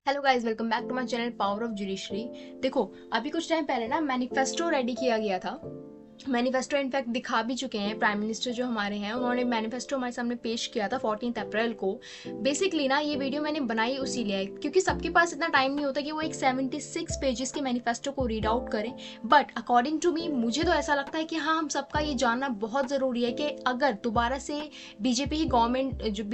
Hello guys, welcome back to my channel power of judiciary. देखो, अभी कुछ time पहले ना मैनिफेस्टो रेडी किया गया था। मैनिफेस्टो इनफैक्ट दिखा भी चुके हैं। प्राइम मिनिस्टर जो हमारे हैं उन्होंने मैनिफेस्टो हमारे सामने पेश किया था 14 अप्रैल को। बेसिकली ना ये वीडियो मैंने बनाई उसी लिए क्योंकि सबके पास इतना टाइम नहीं होता कि वो एक 76 पेजेस के मैनिफेस्टो को रीड आउट करें। बट अकॉर्डिंग टू मी, मुझे तो ऐसा लगता है कि हाँ, हम सबका ये जानना बहुत ज़रूरी है कि अगर दोबारा से बीजेपी की गवर्नमेंट जो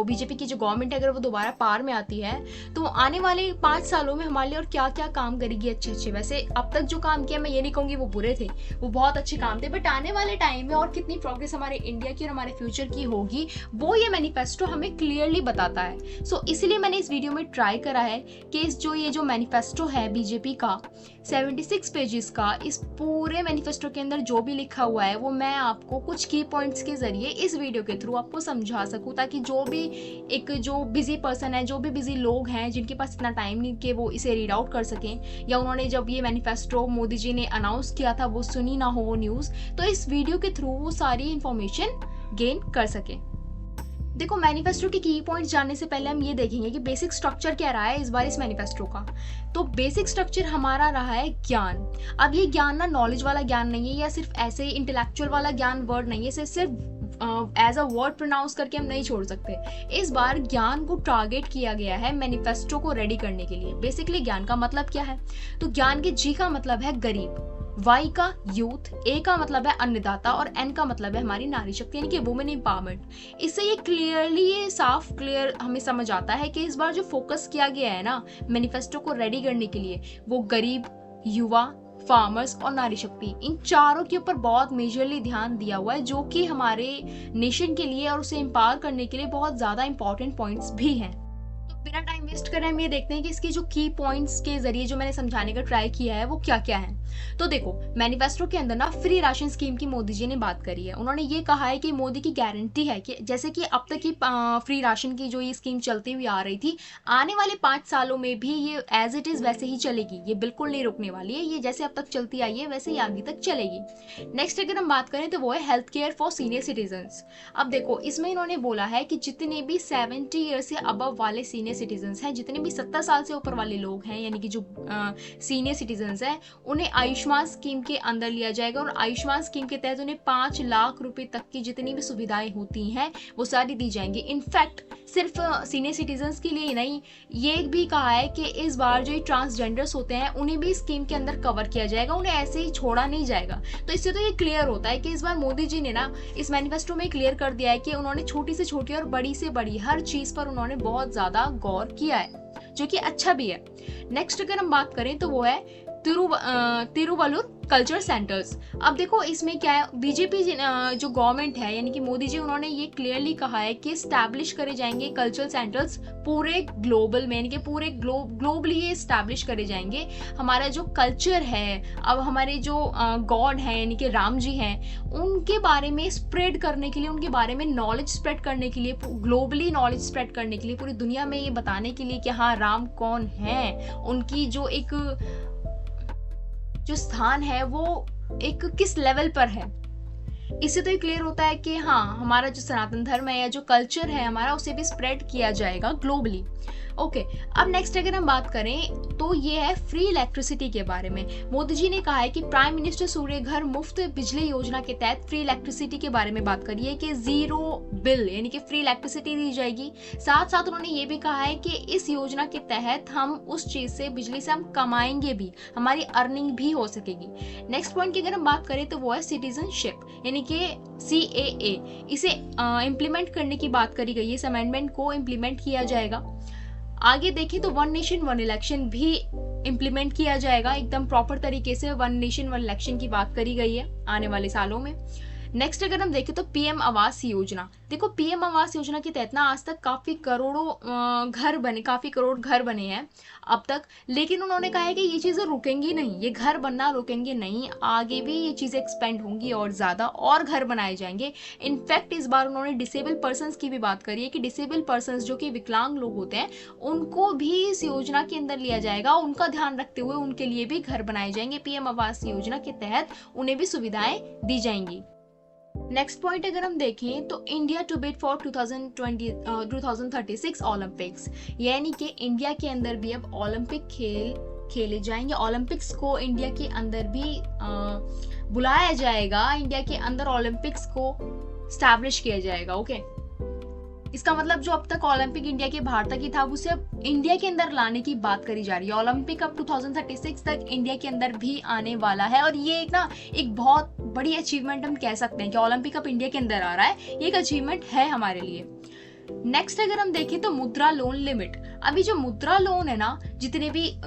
बीजेपी की जो गवर्नमेंट है, अगर वो दोबारा पावर में आती है तो आने वाले 5 सालों में हमारे लिए और क्या क्या काम करेगी अच्छे अच्छे। वैसे अब तक जो काम किया, मैं ये नहीं कहूँगी वो बुरे थे, वो बहुत अच्छे काम थे, बट आने वाले टाइम में और कितनी प्रोग्रेस हमारे इंडिया की और हमारे फ्यूचर की होगी वो ये मैनिफेस्टो हमें क्लियरली बताता है। सो इसलिए मैंने इस वीडियो में ट्राई करा है कि ये जो मैनिफेस्टो है बीजेपी का 76 पेजेस का, इस पूरे मैनिफेस्टो के अंदर जो भी लिखा हुआ है वो मैं आपको कुछ की पॉइंट्स के जरिए इस वीडियो के थ्रू आपको समझा सकूं, ताकि जो बिजी पर्सन है, जो भी बिजी लोग हैं जिनके पास इतना टाइम नहीं कि वो इसे रीड आउट कर सकें, या उन्होंने जब ये मैनिफेस्टो मोदी जी ने अनाउंस किया था वो सुनी ना हो वो न्यूज़, तो इस वीडियो के थ्रू वो सारी इंफॉर्मेशन गेन कर सकें। देखो, मैनिफेस्टो के की पॉइंट्स जानने से पहले हम ये देखेंगे कि बेसिक स्ट्रक्चर क्या रहा है इस बार इस मैनिफेस्टो का। तो बेसिक स्ट्रक्चर हमारा रहा है ज्ञान। अब ये ज्ञान ना नॉलेज वाला ज्ञान नहीं है, या सिर्फ ऐसे ही इंटेलेक्चुअल वाला ज्ञान वर्ड नहीं है, सिर्फ एज अ वर्ड प्रोनाउंस करके हम नहीं छोड़ सकते। इस बार ज्ञान को टारगेट किया गया है मैनिफेस्टो को रेडी करने के लिए। बेसिकली ज्ञान का मतलब क्या है? तो ज्ञान के जी का मतलब है गरीब, वाई का यूथ, ए का मतलब है अन्नदाता और एन का मतलब है हमारी नारी शक्ति यानी कि वुमेन एम्पावरमेंट। इससे ये क्लियर हमें समझ आता है कि इस बार जो फोकस किया गया है ना मैनिफेस्टो को रेडी करने के लिए, वो गरीब, युवा, फार्मर्स और नारी शक्ति, इन चारों के ऊपर बहुत मेजरली ध्यान दिया हुआ है, जो कि हमारे नेशन के लिए और उसे एम्पावर करने के लिए बहुत ज्यादा इंपॉर्टेंट पॉइंट्स भी हैं। तो बिना टाइम वेस्ट करें हम ये देखते हैं कि इसके जो की पॉइंट्स के जरिए जो मैंने समझाने का ट्राई किया है वो क्या क्या है। तो देखो, मैनिफेस्टो के अंदर ना फ्री राशन स्कीम की मोदी जी ने बात करी है। उन्होंने ये कहा है कि मोदी की गारंटी है कि जैसे कि अब तक की फ्री राशन की जो ये स्कीम चलती हुई आ रही थी, आने वाले 5 सालों में भी ये एज इट इज वैसे ही चलेगी, ये बिल्कुल नहीं रुकने वाली है। ये जैसे अब तक चलती आई है वैसे ही आगे तक चलेगी। नेक्स्ट अगर हम बात करें तो वो है health care for senior citizens. अब देखो, इसमें इन्होंने बोला है कि जितने भी 70 ईयर से अबव वाले सीनियर सिटीजन्स हैं, जितने भी 70 साल से ऊपर वाले लोग हैं, यानी कि जो सीनियर सिटीजन्स हैं, उन्हें आयुष्मान स्कीम के अंदर लिया जाएगा। और आयुष्मान स्कीम के तहत उन्हें 5 लाख रुपए तक की जितनी भी सुविधाएं होती हैं वो सारी दी जाएंगी। इनफैक्ट सिर्फ सीनियर सिटीजन्स के लिए नहीं, ये भी कहा है कि इस बार जो ट्रांसजेंडर्स होते हैं उन्हें भी स्कीम के अंदर कवर किया जाएगा, उन्हें ऐसे ही छोड़ा नहीं जाएगा। तो इससे तो ये क्लियर होता है कि इस बार मोदी जी ने ना इस मैनिफेस्टो में क्लियर कर दिया है कि उन्होंने छोटी से छोटी और बड़ी से बड़ी हर चीज पर उन्होंने बहुत ज्यादा गौर किया है, जो कि अच्छा भी है। नेक्स्ट अगर हम बात करें तो वो है तिरुवल्लुर कल्चर सेंटर्स। अब देखो, इसमें क्या है, बीजेपी जो गवर्नमेंट है यानी कि मोदी जी, उन्होंने ये क्लियरली कहा है कि स्टैब्लिश करे जाएंगे कल्चरल सेंटर्स पूरे ग्लोबल में, यानी कि पूरे ग्लोबली ये स्टैब्लिश करे जाएंगे। हमारा जो कल्चर है, अब हमारे जो गॉड है यानी कि राम जी हैं, उनके बारे में स्प्रेड करने के लिए, उनके बारे में नॉलेज स्प्रेड करने के लिए, ग्लोबली नॉलेज स्प्रेड करने के लिए, पूरी दुनिया में ये बताने के लिए कि हाँ, राम कौन है, उनकी जो स्थान है वो एक किस लेवल पर है। इससे तो ये क्लियर होता है कि हाँ, हमारा जो सनातन धर्म है या जो कल्चर है हमारा, उसे भी स्प्रेड किया जाएगा ग्लोबली। ओके, अब नेक्स्ट अगर हम बात करें तो ये है फ्री इलेक्ट्रिसिटी के बारे में। मोदी जी ने कहा है कि प्राइम मिनिस्टर सूर्य घर मुफ्त बिजली योजना के तहत फ्री इलेक्ट्रिसिटी के बारे में बात करी है कि 0 बिल यानी कि फ्री इलेक्ट्रिसिटी दी जाएगी। साथ साथ उन्होंने ये भी कहा है कि इस योजना के तहत हम उस चीज से, बिजली से हम कमाएंगे भी, हमारी अर्निंग भी हो सकेगी। नेक्स्ट पॉइंट की अगर हम बात करें तो वो है सिटीजनशिप यानी कि CAA। इसे इम्प्लीमेंट करने की बात करी गई है, इस अमेंडमेंट को इम्प्लीमेंट किया जाएगा। आगे देखें तो 1 नेशन 1 इलेक्शन भी इम्प्लीमेंट किया जाएगा एकदम प्रॉपर तरीके से। 1 नेशन 1 इलेक्शन की बात करी गई है आने वाले सालों में। नेक्स्ट अगर हम देखें तो PM आवास योजना। देखो, PM आवास योजना के तहत ना आज तक काफी करोड़ घर बने हैं अब तक, लेकिन उन्होंने कहा है कि ये चीजें रुकेंगी नहीं, ये घर बनना रुकेंगे नहीं, आगे भी ये चीजें एक्सपेंड होंगी और ज्यादा और घर बनाए जाएंगे। इनफैक्ट इस बार उन्होंने डिसेबल पर्संस की भी बात करी है कि डिसेबल पर्संस जो कि विकलांग लोग होते हैं उनको भी इस योजना के अंदर लिया जाएगा, उनका ध्यान रखते हुए उनके लिए भी घर बनाए जाएंगे। PM आवास योजना के तहत उन्हें भी सुविधाएं दी जाएंगी। नेक्स्ट पॉइंट अगर हम देखें तो India to bid for 2036 Olympics, यानी कि इंडिया के अंदर भी अब ओलंपिक खेल खेले जाएंगे। ओलंपिक्स को इंडिया के अंदर भी बुलाया जाएगा, इंडिया के अंदर ओलंपिक्स को स्टैब्लिश किया जाएगा। ओके, इसका मतलब जो अब तक ओलंपिक इंडिया के बाहर तक ही था, उसे अब इंडिया के अंदर लाने की बात करी जा रही है। ओलंपिक अब 2036 तक इंडिया के अंदर भी आने वाला है, और ये एक बहुत बड़ी अचीवमेंट हम कह सकते हैं कि ओलंपिक अब इंडिया के अंदर आ रहा है। ये एक अचीवमेंट है हमारे लिए। नेक्स्ट अगर हम देखें तो मुद्रा लोन लिमिट। अभी जो मुद्रा लोन है ना, जितने भी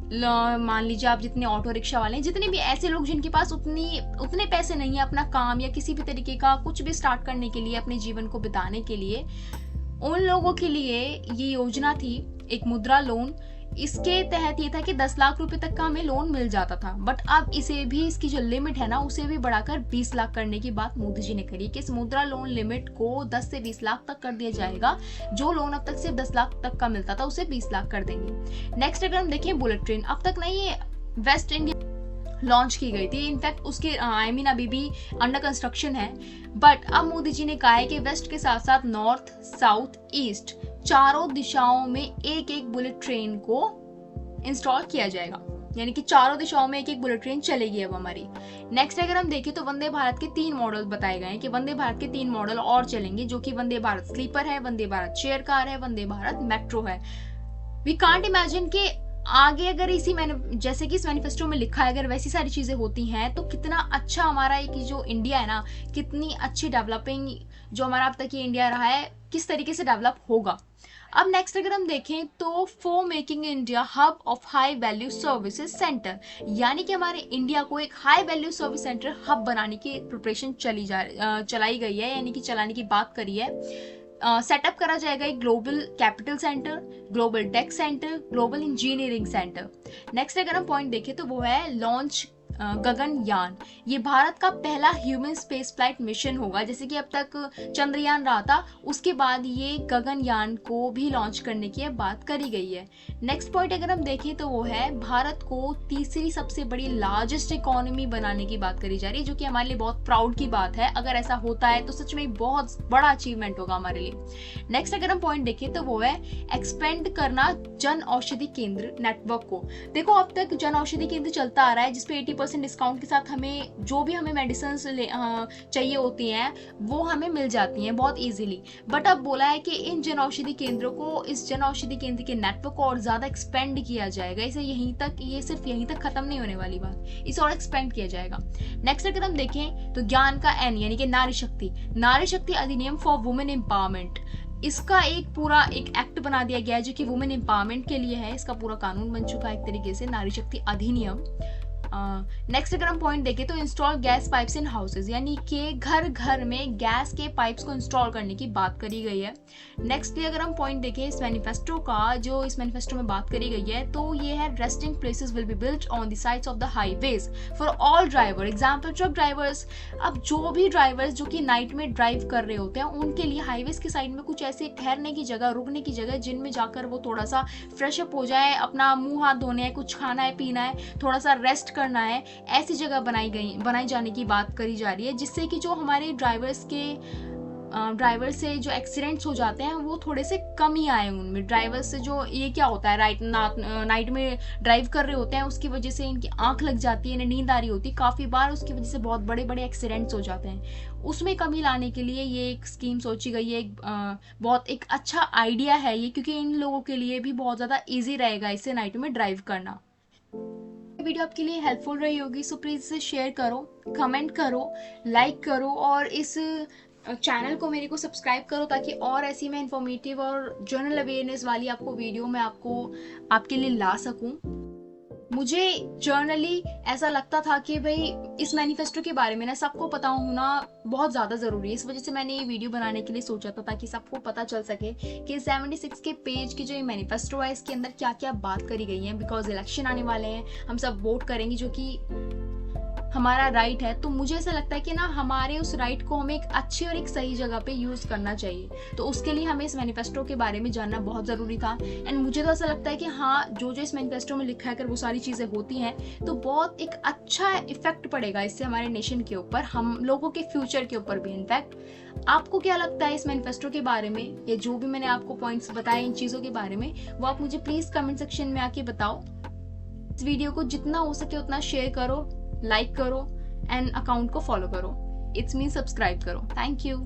मान लीजिए आप जितने ऑटो रिक्शा वाले हैं, जितने भी ऐसे लोग जिनके पास उतने पैसे नहीं है अपना काम या किसी भी तरीके का कुछ भी स्टार्ट करने के लिए, अपने जीवन को बिताने के लिए, उन लोगों के लिए ये योजना थी एक मुद्रा लोन। इसके तहत ये था कि 10 लाख रुपए तक का हमें लोन मिल जाता था, बट अब इसे भी, इसकी जो लिमिट है ना, उसे भी बढ़ाकर 20 लाख करने की बात मोदी जी ने करी कि इस मुद्रा लोन लिमिट को 10 से 20 लाख तक कर दिया जाएगा। जो लोन अब तक सिर्फ 10 लाख तक का मिलता था उसे 20 लाख कर देंगे। नेक्स्ट अगर हम देखें बुलेट ट्रेन, अब तक नहीं ये वेस्ट इंडिया लॉन्च की गई थी, इनफैक्ट उसके अभी भी अंडर कंस्ट्रक्शन है, बट अब मोदी जी ने कहा है कि वेस्ट के साथ साथ नॉर्थ, साउथ, ईस्ट चारों दिशाओं में एक एक बुलेट ट्रेन को इंस्टॉल किया जाएगा, यानी कि चारों दिशाओं में एक एक बुलेट ट्रेन चलेगी अब हमारी। नेक्स्ट अगर हम देखें तो वंदे भारत के 3 मॉडल बताए गए हैं कि वंदे भारत के 3 मॉडल और चलेंगे, जो कि वंदे भारत स्लीपर है, वंदे भारत चेयर कार है, वंदे भारत मेट्रो है। वी कांट इमेजिन कि आगे अगर जैसे कि इस मैनिफेस्टो में लिखा है, अगर वैसी सारी चीजें होती हैं तो कितना अच्छा हमारा एक जो इंडिया है ना, कितनी अच्छी डेवलपिंग जो हमारा अब तक ये इंडिया रहा है, किस तरीके से डेवलप होगा। अब नेक्स्ट अगर हम देखें तो for making India hub of high value services centre, यानी कि हमारे इंडिया को एक high value service centre hub बनाने की प्रिपरेशन चलाई गई है, यानी कि चलाने की बात करी है। सेटअप करा जाएगा एक global capital centre, global tech centre, global engineering centre. Next अगर हम पॉइंट देखें तो वो है लॉन्च गगनयान। ये भारत का पहला ह्यूमन स्पेस फ्लाइट मिशन होगा। जैसे कि अब तक चंद्रयान रहा था, उसके बाद ये गगनयान को भी लॉन्च करने की बात करी गई है। नेक्स्ट पॉइंट अगर हम देखें तो वो है भारत को तीसरी सबसे बड़ी लार्जेस्ट इकोनॉमी बनाने की बात करी जा रही है, जो कि हमारे लिए बहुत प्राउड की बात है। अगर ऐसा होता है तो सच में बहुत बड़ा अचीवमेंट होगा हमारे लिए। नेक्स्ट अगर हम पॉइंट देखें तो वो है एक्सपेंड करना जन औषधि केंद्र नेटवर्क को। देखो अब तक जन औषधि केंद्र चलता आ रहा है, जिसपे 80% डिस्काउंट के साथ हमें जो भी हमें मेडिसिन चाहिए होती हैं वो हमें मिल जाती हैं बहुत इजीली। बट अब बोला है कि इन जन औषधि केंद्रों को, इस जन औषधि केंद्र के नेटवर्क को और ज्यादा एक्सपेंड किया जाएगा। इसे ये सिर्फ यहीं तक खत्म नहीं होने वाली बात, इसे और एक्सपेंड किया जाएगा। नेक्स्ट अगर हम देखें तो ज्ञान का एन यानी कि नारी शक्ति अधिनियम फॉर वुमेन एम्पावरमेंट, इसका पूरा एक एक्ट बना दिया गया है जो कि वुमेन एम्पावरमेंट के लिए है। इसका पूरा कानून बन चुका है एक तरीके से, नारी शक्ति अधिनियम। नेक्स्ट अगर हम पॉइंट देखें तो इंस्टॉल गैस पाइप्स इन हाउसेज, यानी कि घर घर में गैस के पाइप्स को इंस्टॉल करने की बात करी गई है। नेक्स्ट अगर हम पॉइंट देखें इस मैनिफेस्टो का, जो इस मैनिफेस्टो में बात करी गई है, तो ये है resting places will be built on the sides of the highways for all driver, example truck drivers. अब जो भी ड्राइवर्स जो कि नाइट में ड्राइव कर रहे होते हैं, उनके लिए हाईवेज के साइड में कुछ ऐसे ठहरने की जगह, रुकने की जगह, जिनमें जाकर वो थोड़ा सा फ्रेश अप हो जाए, अपना मुंह हाथ धोने है, कुछ खाना है, पीना है, थोड़ा सा रेस्ट करना है, ऐसी जगह बनाई जाने की बात करी जा रही है, जिससे कि जो हमारे ड्राइवर से जो एक्सीडेंट्स हो जाते हैं वो थोड़े से कम ही आए उनमें। ड्राइवर से जो ये क्या होता है, नाइट में ड्राइव कर रहे होते हैं, उसकी वजह से इनकी आंख लग जाती है, इन्हें नींद आ रही होती है काफ़ी बार, उसकी वजह से बहुत बड़े बड़े एक्सीडेंट्स हो जाते हैं। उसमें कमी लाने के लिए ये एक स्कीम सोची गई है। बहुत एक अच्छा आइडिया है ये, क्योंकि इन लोगों के लिए भी बहुत ज़्यादा ईजी रहेगा इससे नाइट में ड्राइव करना। वीडियो आपके लिए हेल्पफुल रही होगी, सो प्लीज़ इसे शेयर करो, कमेंट करो, लाइक करो, और इस चैनल को मेरे को सब्सक्राइब करो, ताकि और ऐसी मैं इन्फॉर्मेटिव और जनरल अवेयरनेस वाली आपको वीडियो मैं आपके लिए ला सकूं। मुझे जर्नली ऐसा लगता था कि भाई इस मैनिफेस्टो के बारे में ना सबको पता होना बहुत ज़्यादा ज़रूरी है। इस वजह से मैंने ये वीडियो बनाने के लिए सोचा था, ताकि सबको पता चल सके कि 76 के पेज की जो ये मैनिफेस्टो है, इसके अंदर क्या क्या बात करी गई है। बिकॉज इलेक्शन आने वाले हैं, हम सब वोट करेंगे, जो कि हमारा राइट है, तो मुझे ऐसा लगता है कि ना हमारे उस राइट को हमें एक अच्छी और एक सही जगह पे यूज करना चाहिए। तो उसके लिए हमें इस मैनिफेस्टो के बारे में जानना बहुत जरूरी था। एंड मुझे तो ऐसा लगता है कि हाँ, जो जो इस मैनिफेस्टो में लिखा है अगर वो सारी चीजें होती हैं तो बहुत एक अच्छा इफेक्ट पड़ेगा इससे हमारे नेशन के ऊपर, हम लोगों के फ्यूचर के ऊपर भी। इनफैक्ट आपको क्या लगता है इस मैनिफेस्टो के बारे में, या जो भी मैंने आपको पॉइंट्स बताए इन चीजों के बारे में, वो आप मुझे प्लीज कमेंट सेक्शन में आके बताओ। इस वीडियो को जितना हो सके उतना शेयर करो, लाइक करो एंड अकाउंट को फॉलो करो। इट्स मीन सब्सक्राइब करो। Thank you.